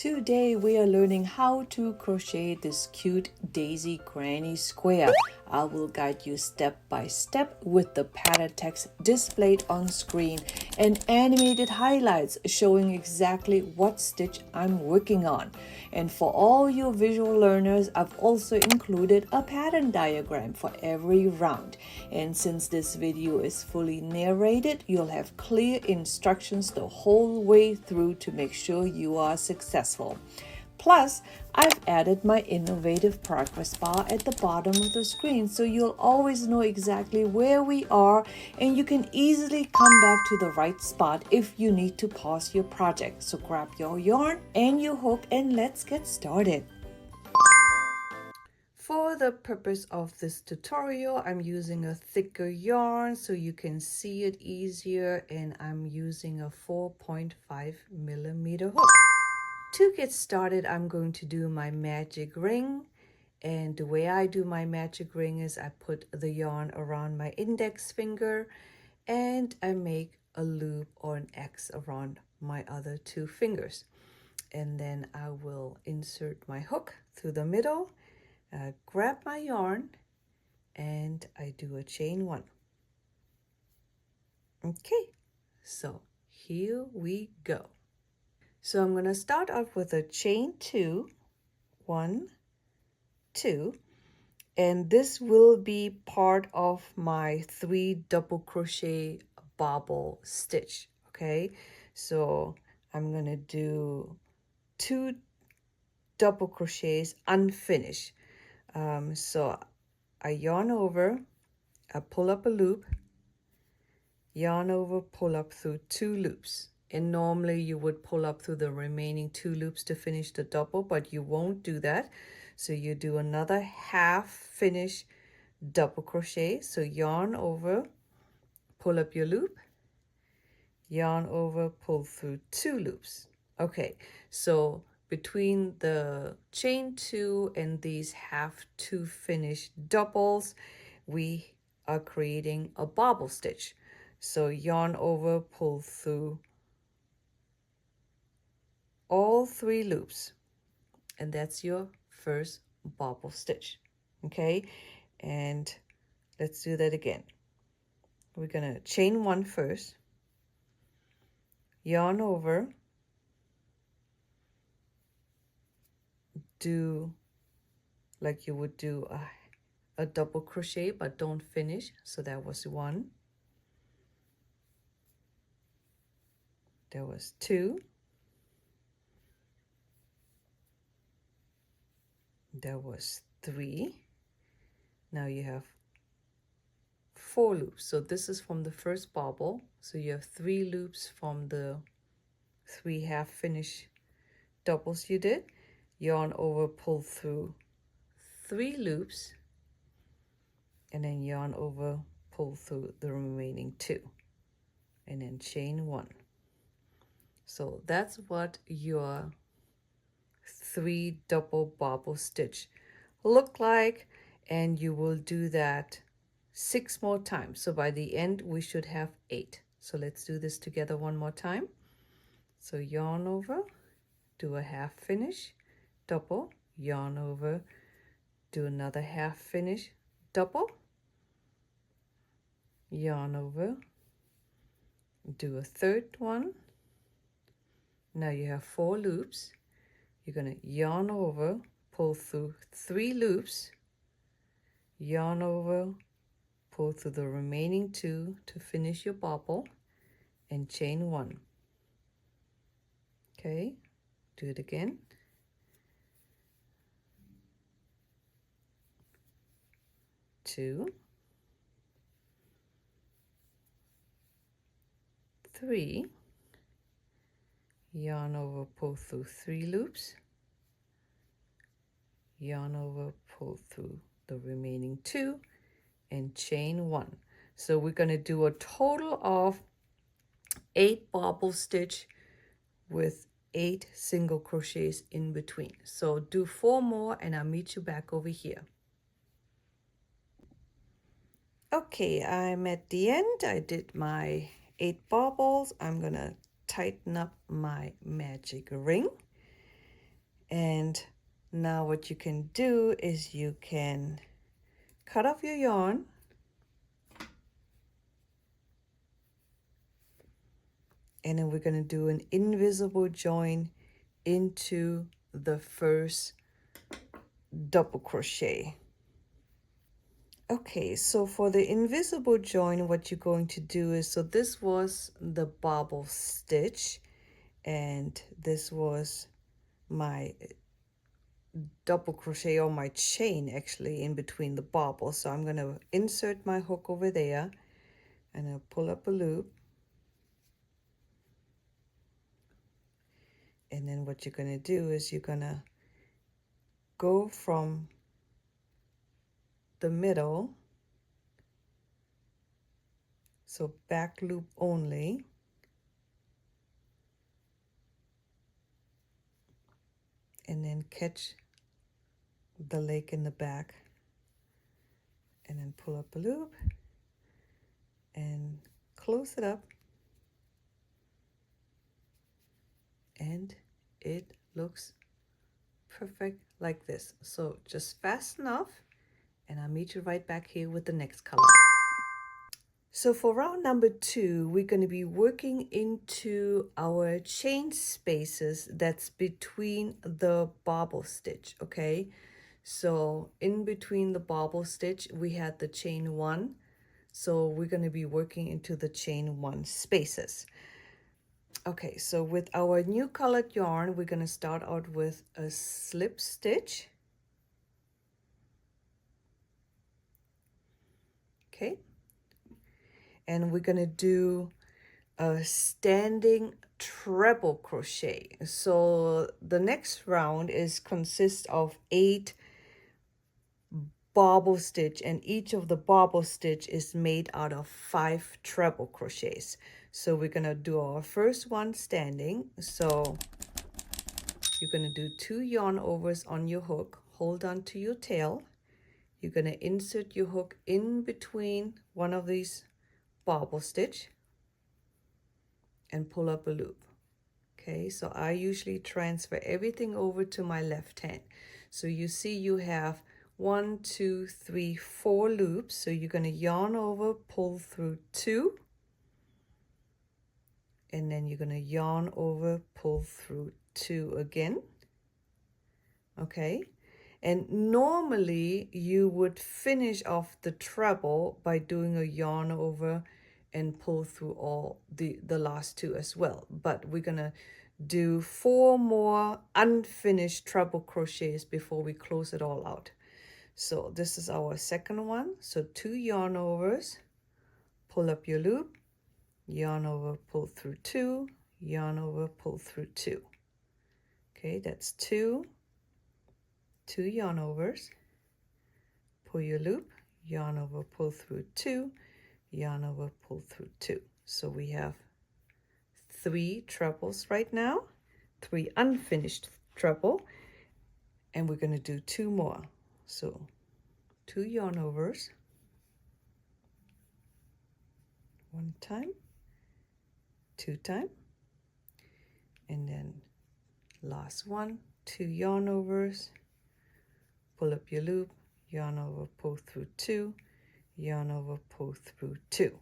Today we are learning how to crochet this cute daisy granny square. I will guide you step by step with the pattern text displayed on screen and animated highlights showing exactly what stitch I'm working on. And for all you visual learners, I've also included a pattern diagram for every round. And since this video is fully narrated, you'll have clear instructions the whole way through to make sure you are successful. Plus, I've added my innovative progress bar at the bottom of the screen so you'll always know exactly where we are and you can easily come back to the right spot if you need to pause your project. So grab your yarn and your hook and let's get started. For the purpose of this tutorial, I'm using a thicker yarn so you can see it easier, and I'm using a 4.5mm hook. To get started, I'm going to do my magic ring, and the way I do my magic ring is I put the yarn around my index finger and I make a loop or an X around my other two fingers, and then I will insert my hook through the middle, grab my yarn, and I do a chain one. Okay, so here we go. So I'm going to start off with a chain two, 1, 2, and this will be part of my 3 double crochet bobble stitch. Okay, so I'm going to do 2 double crochets unfinished. So I yarn over, I pull up a loop, yarn over, pull up through 2 loops. And normally you would pull up through the remaining 2 loops to finish the double, but you won't do that. So you do another half finish double crochet. So yarn over, pull up your loop, yarn over, pull through 2 loops. Okay, so between the chain 2 and these half 2 finished doubles, we are creating a bobble stitch. So yarn over, pull through all 3 loops, and that's your first bobble stitch. Okay, and let's do that again. We're gonna chain 1 first, yarn over, do like you would do a double crochet but don't finish. So that was 1, there was 2, there was 3. Now you have 4 loops. So this is from the first bobble. So you have 3 loops from the 3 half finished doubles you did. Yarn over, pull through 3 loops, and then yarn over, pull through the remaining 2, and then chain 1. So that's what your 3 double bobble stitch look like, and you will do that 6 more times. So by the end we should have 8. So let's do this together one more time. So yarn over, do a half finish double, yarn over, do another half finish double, yarn over, do a third one. Now you have 4 loops. You're going to yarn over, pull through 3 loops, yarn over, pull through the remaining 2 to finish your bobble, and chain 1. Okay, do it again. Two, 3, yarn over, pull through 3 loops, yarn over, pull through the remaining 2, and chain 1. So we're going to do a total of 8 bobble stitch with 8 single crochets in between. So do 4 more and I'll meet you back over here. Okay, I'm at the end. I did my 8 bobbles. I'm gonna tighten up my magic ring, And now what you can do is you can cut off your yarn, and then we're going to do an invisible join into the first double crochet. Okay, so for the invisible join, what you're going to do is, so this was the bobble stitch, and this was my double crochet, or my chain actually, in between the bobble. So I'm going to insert my hook over there, and I'll pull up a loop. And then what you're going to do is you're going to go from the middle, so back loop only, and then catch the leg in the back, and then pull up a loop and close it up, and it looks perfect like this. So just fast enough, and I'll meet you right back here with the next color. So for round number 2, we're going to be working into our chain spaces that's between the bobble stitch, okay? So in between the bobble stitch, we had the chain 1. So we're going to be working into the chain 1 spaces. Okay, so with our new colored yarn, we're going to start out with a slip stitch. Okay. And we're going to do a standing treble crochet. So the next round consists of 8 bobble stitch, and each of the bobble stitch is made out of 5 treble crochets. So we're going to do our first one standing. So you're going to do 2 yarn overs on your hook, hold on to your tail. You're going to insert your hook in between one of these bobble stitch and pull up a loop. Okay, so I usually transfer everything over to my left hand. So you see you have 1, 2, 3, 4 loops. So you're going to yarn over, pull through 2, and then you're going to yarn over, pull through 2 again. Okay, and normally you would finish off the treble by doing a yarn over and pull through all the last 2 as well, but we're gonna do 4 more unfinished treble crochets before we close it all out. So this is our second one. So 2 yarn overs, pull up your loop, yarn over, pull through 2, yarn over, pull through 2. Okay, that's 2 yarn overs, pull your loop, yarn over, pull through 2, yarn over, pull through 2. So we have 3 trebles right now, 3 unfinished treble, and we're going to do 2 more. So 2 yarn overs, 1 time, 2 time, and then last one, 2 yarn overs, pull up your loop, yarn over, pull through 2, yarn over, pull through 2.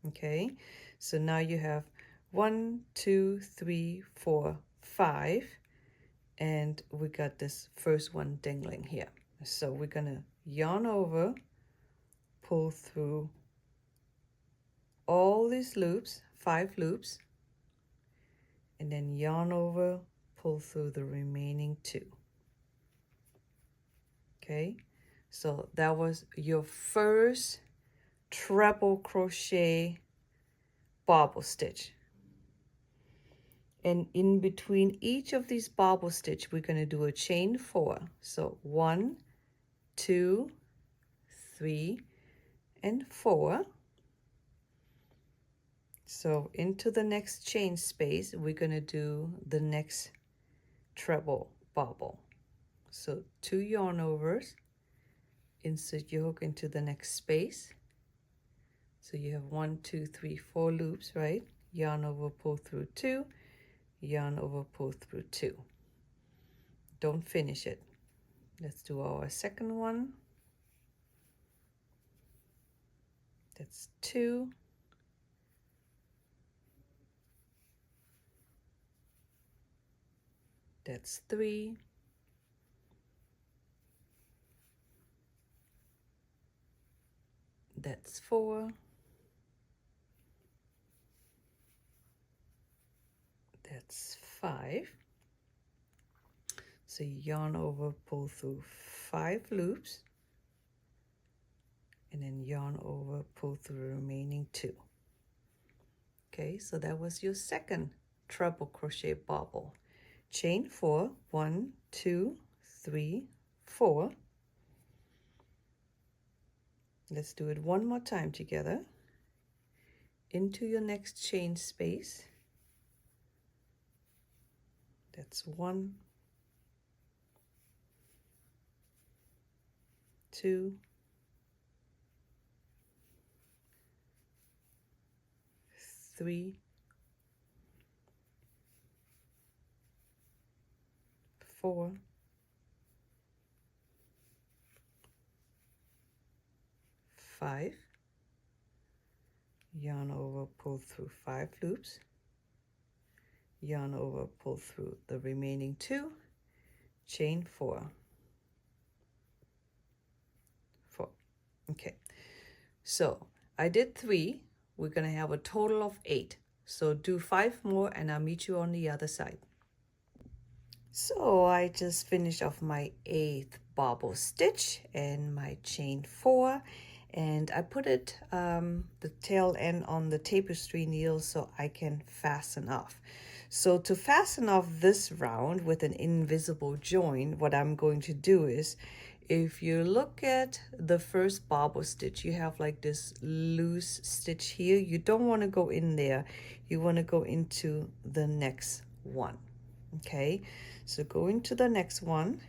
Okay, so now you have 1, 2, 3, 4, 5, and we got this first one dangling here. So we're gonna yarn over, pull through all these loops, 5 loops, and then yarn over, pull through the remaining 2. Okay, so that was your first treble crochet bobble stitch. And in between each of these bobble stitch, we're going to do a chain 4. So 1, 2, 3, and 4. So into the next chain space, we're going to do the next treble bobble. So 2 yarn overs, insert your hook into the next space. So you have 1, 2, 3, 4 loops, right? Yarn over, pull through 2, yarn over, pull through 2. don't finish it. Let's do our second one. That's 2. That's 3. That's 4. That's 5. So yarn over, pull through 5 loops, and then yarn over, pull through the remaining 2. Okay, so that was your second treble crochet bobble. Chain 4, 1, 2, 3, 4. Let's do it one more time together. Into your next chain space. That's 1, 2, 3, 4, 5. Yarn over, pull through 5 loops. Yarn over, pull through the remaining 2. Chain 4. 4. Okay, so I did 3. We're going to have a total of 8. So do 5 more and I'll meet you on the other side. So I just finished off my 8th bobble stitch and my chain 4, and I put it the tail end on the tapestry needle so I can fasten off. So to fasten off this round with an invisible join, what I'm going to do is, if you look at the first bobble stitch, you have like this loose stitch here. You don't want to go in there. You want to go into the next one. Okay, so go into the next one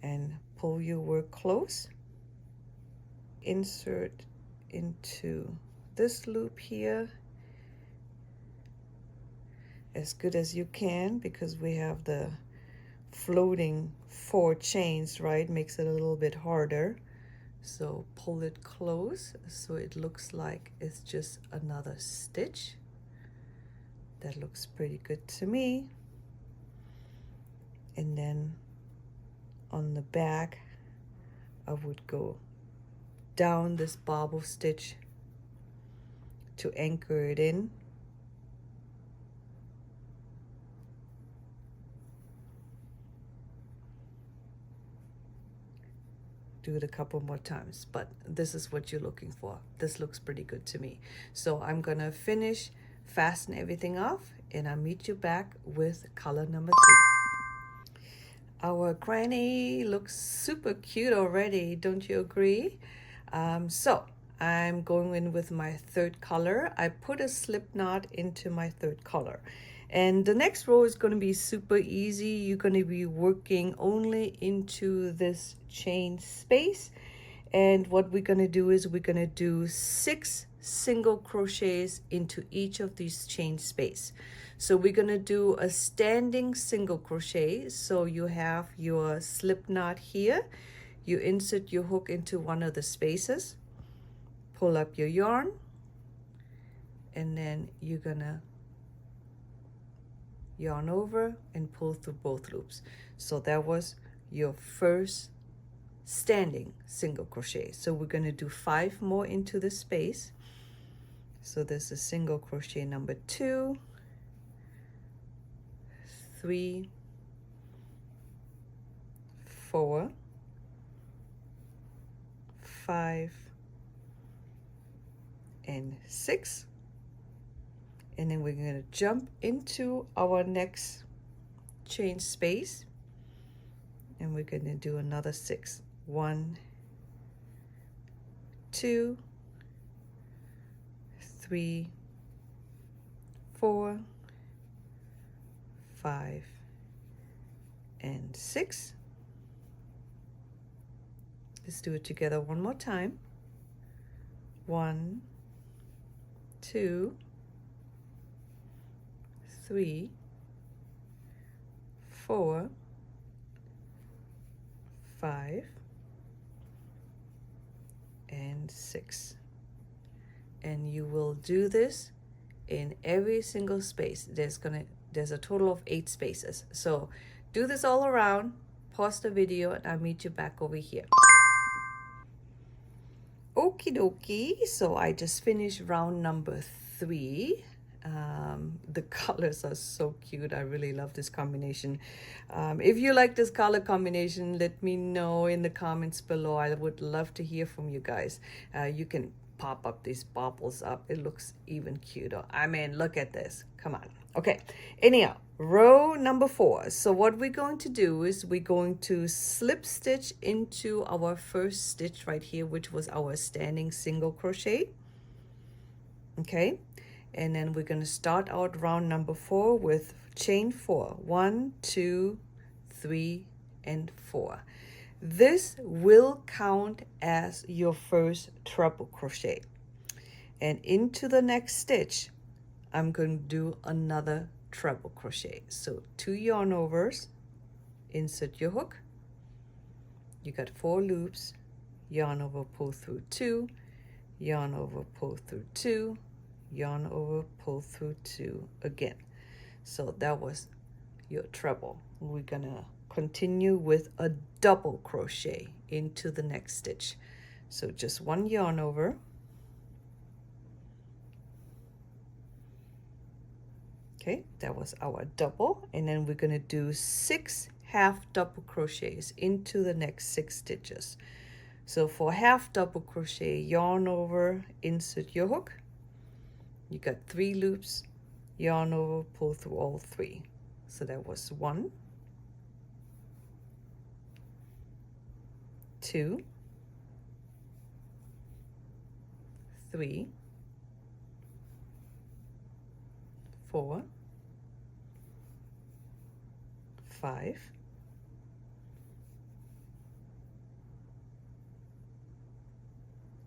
and pull your work close. Insert into this loop here as good as you can, because we have the floating 4 chains, right? Makes it a little bit harder. So pull it close so it looks like it's just another stitch. That looks pretty good to me. And then on the back, I would go down this bobble stitch to anchor it in. Do it a couple more times, but this is what you're looking for. This looks pretty good to me. So I'm gonna finish, fasten everything off, and I'll meet you back with color number 3. Our granny looks super cute already, don't you agree? So I'm going in with my 3rd color. I put a slip knot into my 3rd color. And the next row is going to be super easy. You're going to be working only into this chain space. And what we're going to do is we're going to do 6 single crochets into each of these chain space. So we're going to do a standing single crochet. So you have your slip knot here. You insert your hook into one of the spaces, pull up your yarn, and then you're gonna yarn over and pull through both loops. So that was your first standing single crochet. So we're going to do 5 more into the space. So this is single crochet number 2, 3, 4, 5, and 6. And then we're going to jump into our next chain space, and we're going to do another 6. 1, 2, 3, 4, 5, and 6. Let's do it together one more time. 1, 2, 3, 4, 5 and 6, and you will do this in every single space. There's a total of 8 spaces, so do this all around. Pause the video and I'll meet you back over here. Okie dokie, so I just finished round number 3. The colors are so cute. I really love this combination. If you like this color combination, let me know in the comments below. I would love to hear from you guys. You can pop up these baubles up. It looks even cuter. I mean, look at this. Come on. Okay, anyhow, row number 4. So what we're going to do is we're going to slip stitch into our first stitch right here, which was our standing single crochet. Okay, and then we're going to start out round number 4 with chain 4. 1, 2, 3, and 4. This will count as your first treble crochet, and into the next stitch I'm going to do another treble crochet. So 2 yarn overs, insert your hook, you got 4 loops, yarn over, pull through 2, yarn over, pull through 2, yarn over, pull through 2 again. So that was your treble. We're gonna continue with a double crochet into the next stitch. So just 1 yarn over, okay, that was our double, and then we're gonna do 6 half double crochets into the next 6 stitches. So for half double crochet, yarn over, insert your hook, you got 3 loops, yarn over, pull through all 3. So that was 1, 2, 3, 4, 5,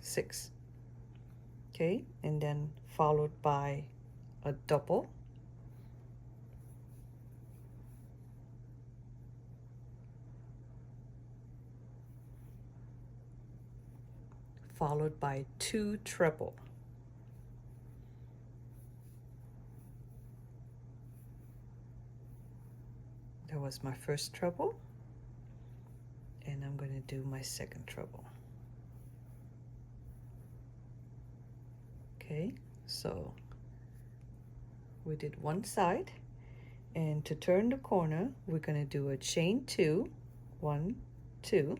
6. Okay, and then followed by a double, followed by 2 treble, that was my first treble, and I'm going to do my second treble. Okay, so we did one side, and to turn the corner we're going to do a chain 2, 1, 2,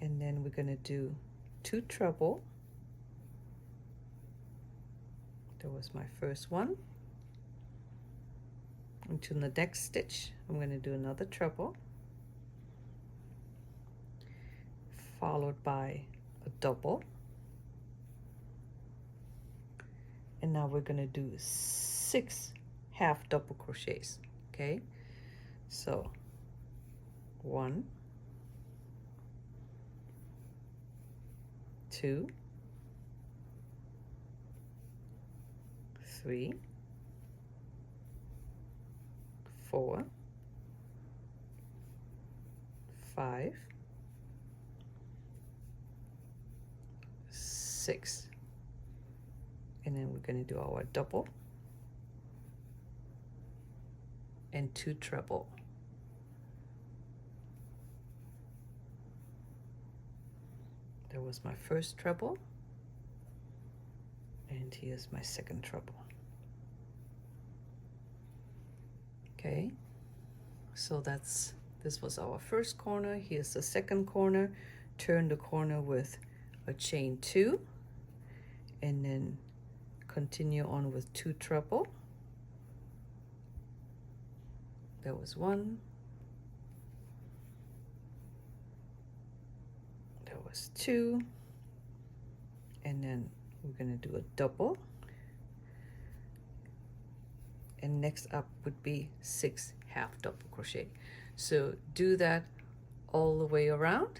and then we're going to do 2 treble. That was my first one. Into the next stitch I'm going to do another treble, followed by a double, and now we're going to do 6 half double crochets. Okay, so 1, 2, 3, 4, 5, 6, and then we're going to do our double and 2 treble. That was my first treble, and here's my second treble. Okay, so this was our first corner. Here's the second corner. Turn the corner with a chain 2, and then continue on with 2 treble. That was 1, that was 2, and then we're going to do a double, and next up would be 6 half double crochet. So do that all the way around,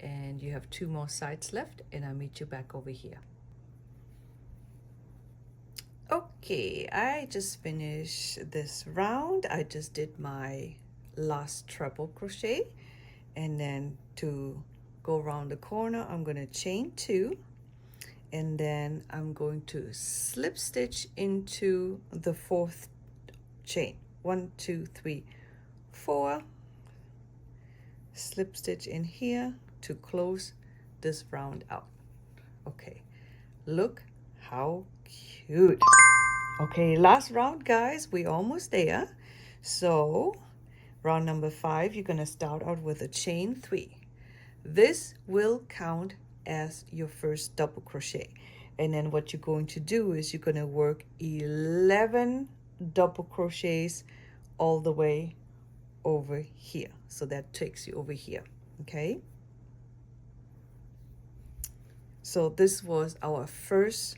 and you have 2 more sides left, and I'll meet you back over here. Okay, I just finished this round. I just did my last treble crochet, and then to go around the corner I'm going to chain 2, and then I'm going to slip stitch into the 4th chain. 1 2 3 4, slip stitch in here to close this round out. Okay, look how cute. Okay, last round, guys, we almost there. So round number 5, you're going to start out with a chain 3. This will count as your first double crochet, and then what you're going to do is you're going to work 11 double crochets all the way over here. So that takes you over here. Okay, so this was our first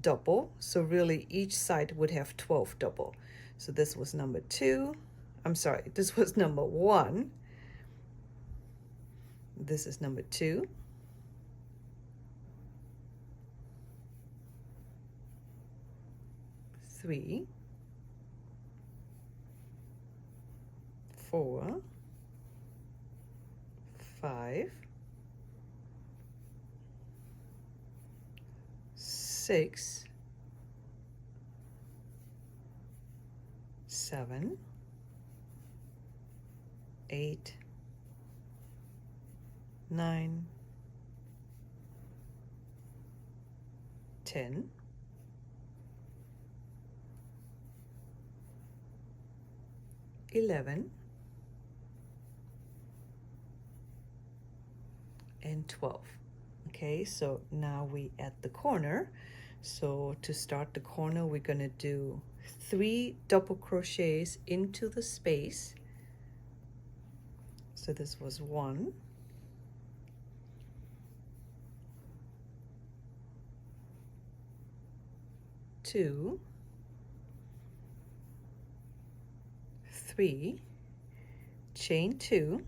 double, so really each side would have 12 double. So this was number 2, I'm sorry, this was number 1, this is number 2, 3, 4, 5, 6, 7, 8, 9, 10, 11, and 12. Okay, so now we at the corner. So to start the corner, we're going to do 3 double crochets into the space. So this was 1, 2, 3, chain 2,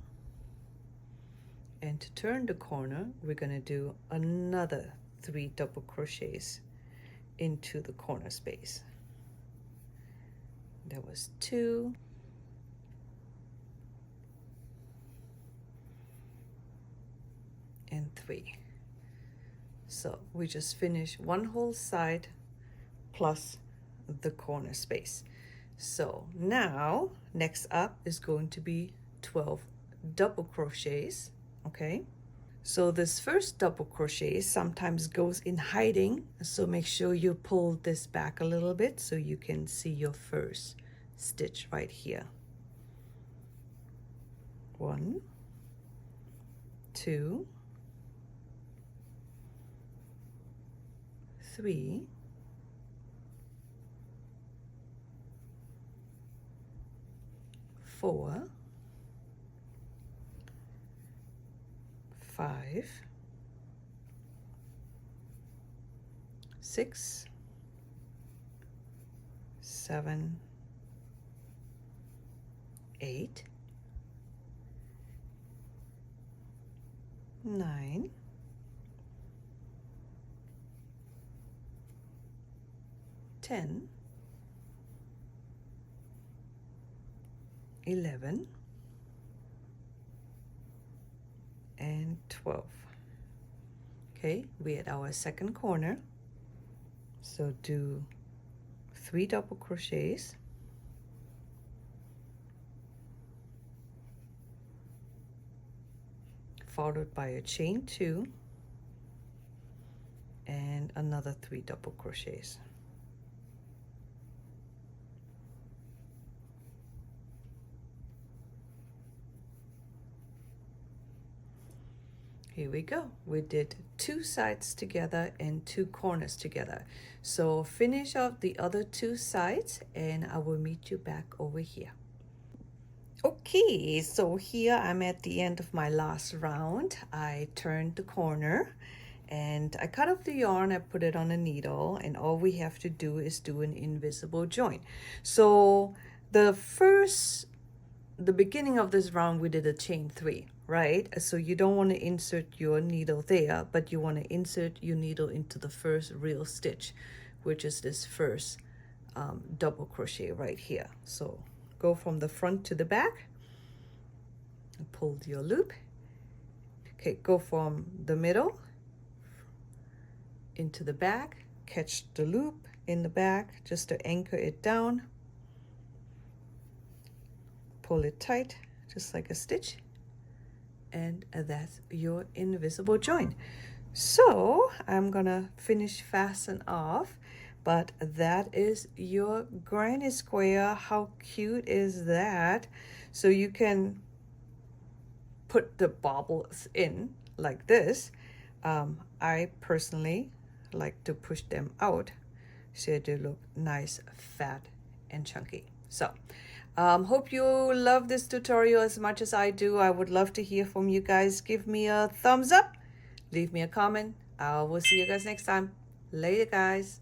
and to turn the corner we're going to do another 3 double crochets into the corner space. That was 2, and 3. So we just finished one whole side plus the corner space. So now next up is going to be 12 double crochets. Okay, so this first double crochet sometimes goes in hiding, so make sure you pull this back a little bit so you can see your first stitch right here. 1, 2, 3, 4, 5, 6, 7, 8, 9, 10, 11, and 12. Okay, we're at our second corner, so do 3 double crochets, followed by a chain 2 and another 3 double crochets. Here we go. We did 2 sides together and 2 corners together. So finish up the other 2 sides and I will meet you back over here. Okay, so here I'm at the end of my last round. I turned the corner and I cut off the yarn, I put it on a needle, and all we have to do is do an invisible join. So the beginning of this round we did a chain 3, right? So you don't want to insert your needle there, but you want to insert your needle into the first real stitch, which is this first double crochet right here. So go from the front to the back Pull your loop. Okay, go from the middle into the back, catch the loop in the back just to anchor it down. Pull it tight, just like a stitch. And that's your invisible join. So I'm gonna finish fasten off, but that is your granny square. How cute is that? So you can put the baubles in like this. I personally like to push them out so they look nice, fat, and chunky. So hope you love this tutorial as much as I do. I would love to hear from you guys. Give me a thumbs up, leave me a comment. I will see you guys next time. Later, guys.